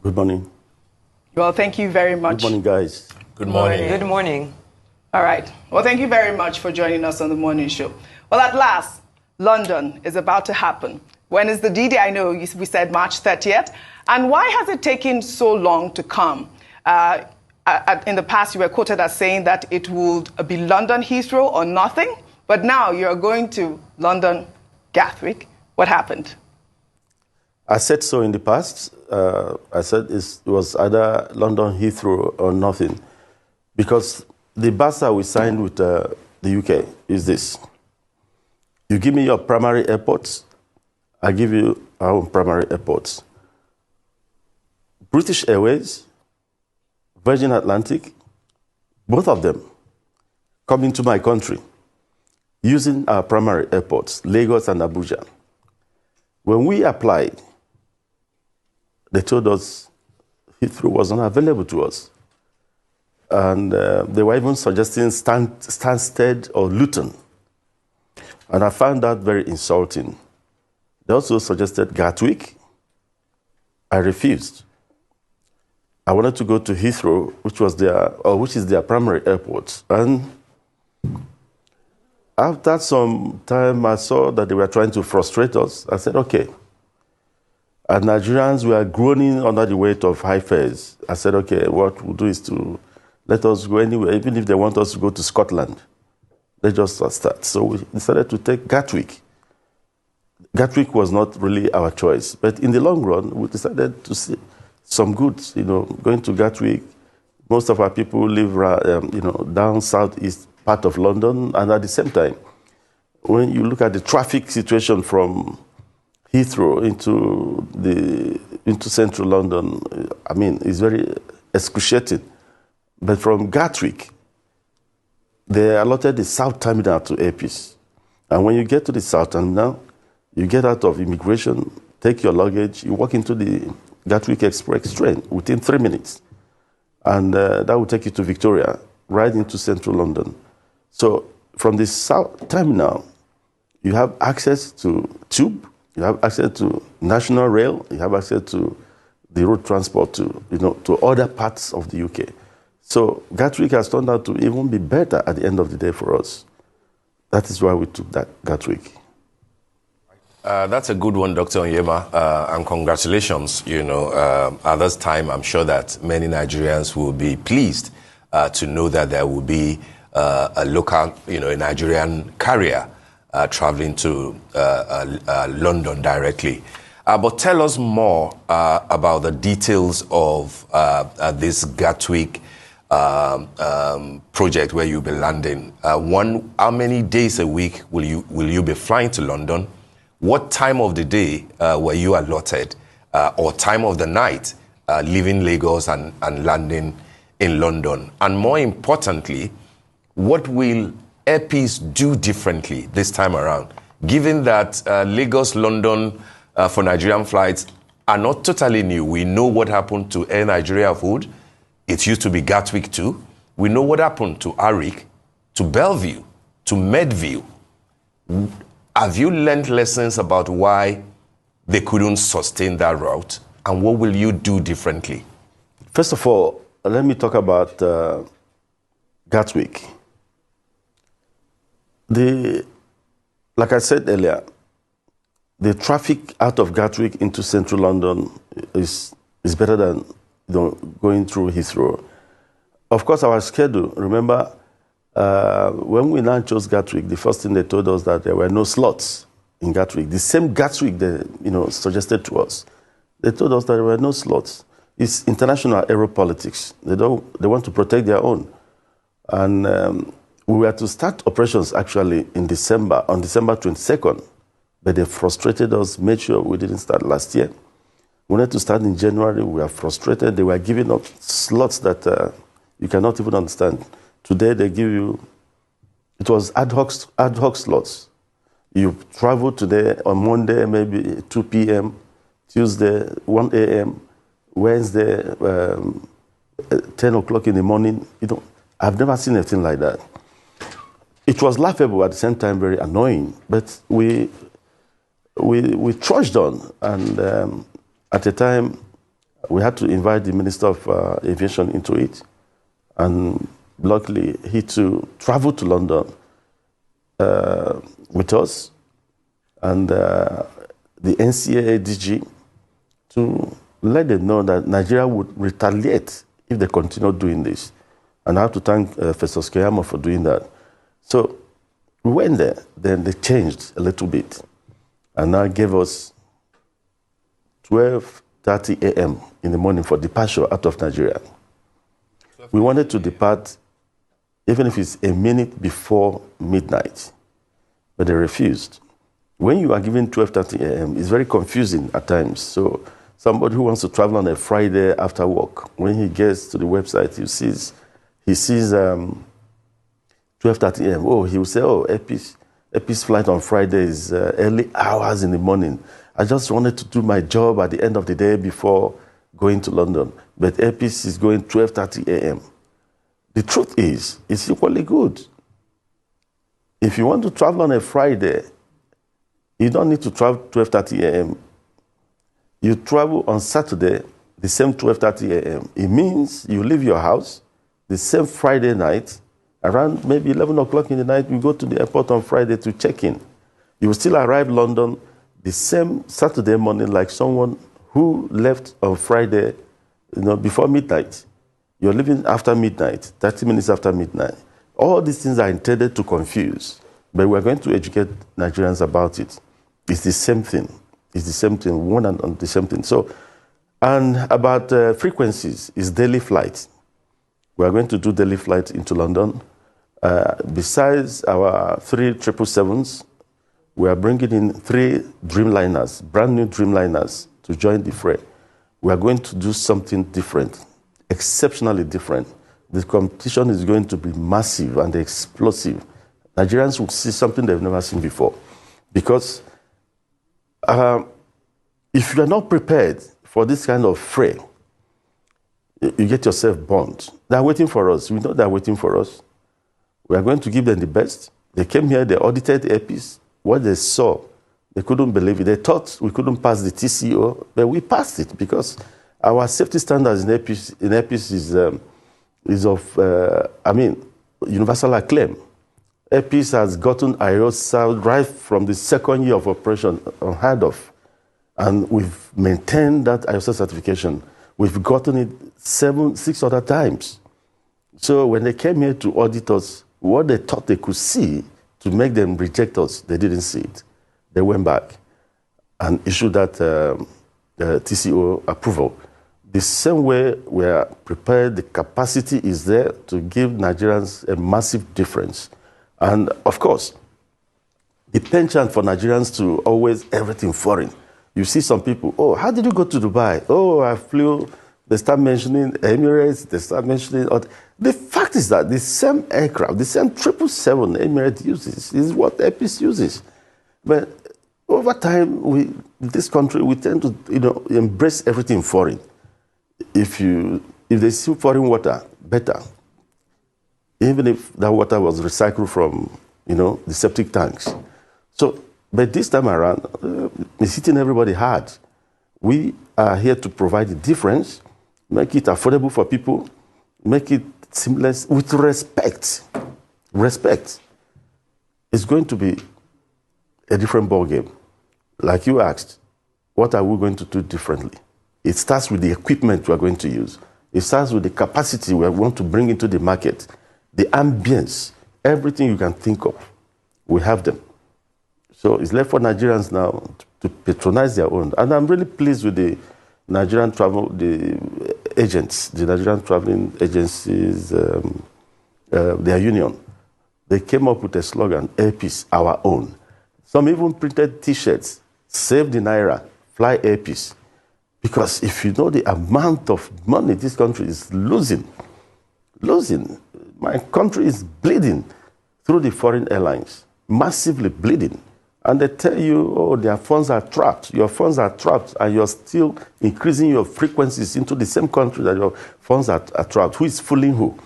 Good morning. Well, thank you very much. Good morning, guys. Good morning. Good morning. All right. Well, thank you very much for joining us on the morning show. Well, at last, London is about to happen. When is the D-Day? I know we said March 30th. And why has it taken so long to come? In the past, you were quoted as saying that it would be London Heathrow or nothing. But now you're going to London Gatwick. What happened? I said so in the past. I said it was either London Heathrow or nothing. Because the BASA we signed with the UK is this. You give me your primary airports, I give you our own primary airports. British Airways, Virgin Atlantic, both of them come into my country using our primary airports, Lagos and Abuja. When we applied, they told us Heathrow was not available to us. And they were even suggesting Stansted or Luton. And I found that very insulting. They also suggested Gatwick. I refused. I wanted to go to Heathrow, which is their primary airport. And after some time, I saw that they were trying to frustrate us. I said, okay. And Nigerians were groaning under the weight of high fares. I said, okay, what we'll do is to let us go anywhere, even if they want us to go to Scotland. They just start. So we decided to take Gatwick. Gatwick was not really our choice. But in the long run, we decided to see some goods, going to Gatwick. Most of our people live, down southeast part of London. And at the same time, when you look at the traffic situation from Heathrow into central London, it's very excruciating. But from Gatwick, they allotted the South Terminal to Airpeace. And when you get to the South Terminal, you get out of immigration, take your luggage, you walk into the Gatwick Express train within 3 minutes. And that will take you to Victoria, right into central London. So from the South Terminal, you have access to Tube, you have access to National Rail, you have access to the road transport to other parts of the UK. So Gatwick has turned out to even be better at the end of the day for us. That is why we took that Gatwick. That's a good one, Dr. Onyema, and congratulations. At this time, I'm sure that many Nigerians will be pleased to know that there will be a local, a Nigerian carrier traveling to London directly. But tell us more about the details of this Gatwick project where you'll be landing. How many days a week will you be flying to London? What time of the day were you allotted, or time of the night, leaving Lagos and landing in London? And more importantly, what will Airpeace do differently this time around, given that Lagos-London for Nigerian flights are not totally new? We know what happened to Air Nigeria Food. It used to be Gatwick too. We know what happened to Arik, to Bellevue, to Medview. Have you learned lessons about why they couldn't sustain that route? And what will you do differently? First of all, let me talk about Gatwick. Like I said earlier, the traffic out of Gatwick into central London is better than going through Heathrow. Of course, our schedule, remember, when we now chose Gatwick, the first thing they told us that there were no slots in Gatwick. The same Gatwick they suggested to us. They told us that there were no slots. It's international aeropolitics. They want to protect their own. And we were to start operations actually on December 22nd, but they frustrated us, made sure we didn't start last year. We wanted to start in January. We were frustrated. They were giving up slots that you cannot even understand. Today they give you, it was ad hoc slots. You travel today, on Monday, maybe 2 p.m., Tuesday, 1 a.m., Wednesday, 10 o'clock in the morning. I've never seen anything like that. It was laughable, at the same time very annoying, but we trudged on, and at the time, We had to invite the Minister of Aviation into it. And luckily, he too traveled to London with us and the NCAA DG to let them know that Nigeria would retaliate if they continue doing this. And I have to thank Festus Keyamo for doing that. So we went there, then they changed a little bit and now gave us 12:30 a.m. in the morning for departure out of Nigeria. We wanted to depart even if it's a minute before midnight, but they refused. When you are given 12:30 a.m., it's very confusing at times. So somebody who wants to travel on a Friday after work, when he gets to the website, he sees 12:30 a.m. Oh, he will say, oh, Airpeace flight on Friday is early hours in the morning. I just wanted to do my job at the end of the day before going to London. But Airpeace is going 12:30 a.m. The truth is, it's equally good. If you want to travel on a Friday, you don't need to travel 12:30 a.m. You travel on Saturday, the same 12:30 a.m. It means you leave your house the same Friday night, around maybe 11 o'clock in the night, you go to the airport on Friday to check in. You will still arrive London the same Saturday morning like someone who left on Friday, before midnight. You're leaving after midnight, 30 minutes after midnight. All these things are intended to confuse, but we're going to educate Nigerians about it. It's the same thing. It's the same thing, one and the same thing. So, and about frequencies, is daily flights. We are going to do daily flights into London. Besides our 3 777s, we are bringing in 3 Dreamliners, brand new Dreamliners, to join the fray. We are going to do something different, exceptionally different. The competition is going to be massive and explosive. Nigerians will see something they've never seen before. Because if you are not prepared for this kind of fray, you get yourself burned. They are waiting for us. We know they are waiting for us. We are going to give them the best. They came here, they audited Airpeace. What they saw, they couldn't believe it. They thought we couldn't pass the TCO, but we passed it because our safety standards in Airpeace is of universal acclaim. Airpeace has gotten IOSA right from the second year of operation unheard of. And we've maintained that IOSA certification. We've gotten it 6 other times. So when they came here to audit us, what they thought they could see to make them reject us, they didn't see it. They went back and issued that TCO approval. The same way we are prepared, the capacity is there to give Nigerians a massive difference. And of course, the penchant for Nigerians to always everything foreign. You see some people, oh, how did you go to Dubai? Oh, I flew. They start mentioning Emirates. They start mentioning. The fact is that the same aircraft, the same 777 Emirates uses, is what Airpeace uses. But over time, in this country, we tend to, embrace everything foreign. If they see foreign water, better. Even if that water was recycled from, the septic tanks. So, but this time around, it's hitting everybody hard. We are here to provide the difference, make it affordable for people, make it seamless with respect. Respect. It's going to be a different ballgame. Like you asked, what are we going to do differently? It starts with the equipment we are going to use. It starts with the capacity we want to bring into the market, the ambience, everything you can think of. We have them. So it's left for Nigerians now to patronize their own. And I'm really pleased with the Nigerian agents, the Nigerian traveling agencies, their union. They came up with a slogan, Airpeace, our own. Some even printed T-shirts, save the Naira, fly Airpeace. Because if you know the amount of money this country is losing, my country is bleeding through the foreign airlines, massively bleeding. And they tell you, oh, their funds are trapped. Your funds are trapped, and you're still increasing your frequencies into the same country that your funds are trapped. Who is fooling who?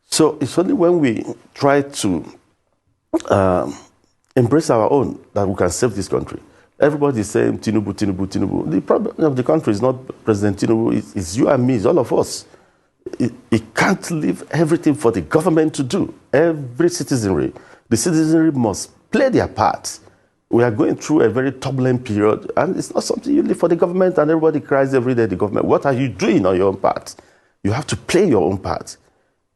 So it's only when we try to embrace our own that we can save this country. Everybody is saying Tinubu, Tinubu, Tinubu. The problem of the country is not President Tinubu, it's you and me, it's all of us. It can't leave everything for the government to do. Every citizenry, the citizenry must play their part. We are going through a very turbulent period, and it's not something you leave for the government and everybody cries every day, the government. What are you doing on your own part? You have to play your own part.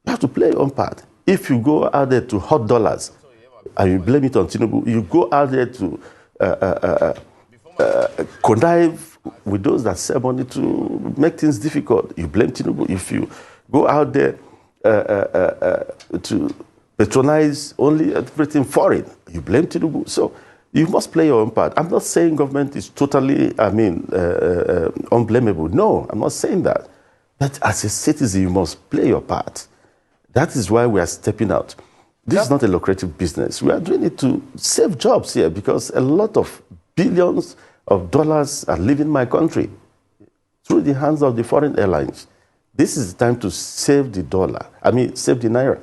You have to play your own part. If you go out there to hot dollars and you blame it on Tinubu, you go out there to connive with those that sell money to make things difficult, you blame Tinubu. If you go out there to patronize only everything foreign, you blame Tinubu. So you must play your own part. I'm not saying government is totally, unblameable. No, I'm not saying that. But as a citizen, you must play your part. That is why we are stepping out. This is not a lucrative business. We are doing it to save jobs here because a lot of billions of dollars are leaving my country through the hands of the foreign airlines. This is the time to save the dollar. Save the naira.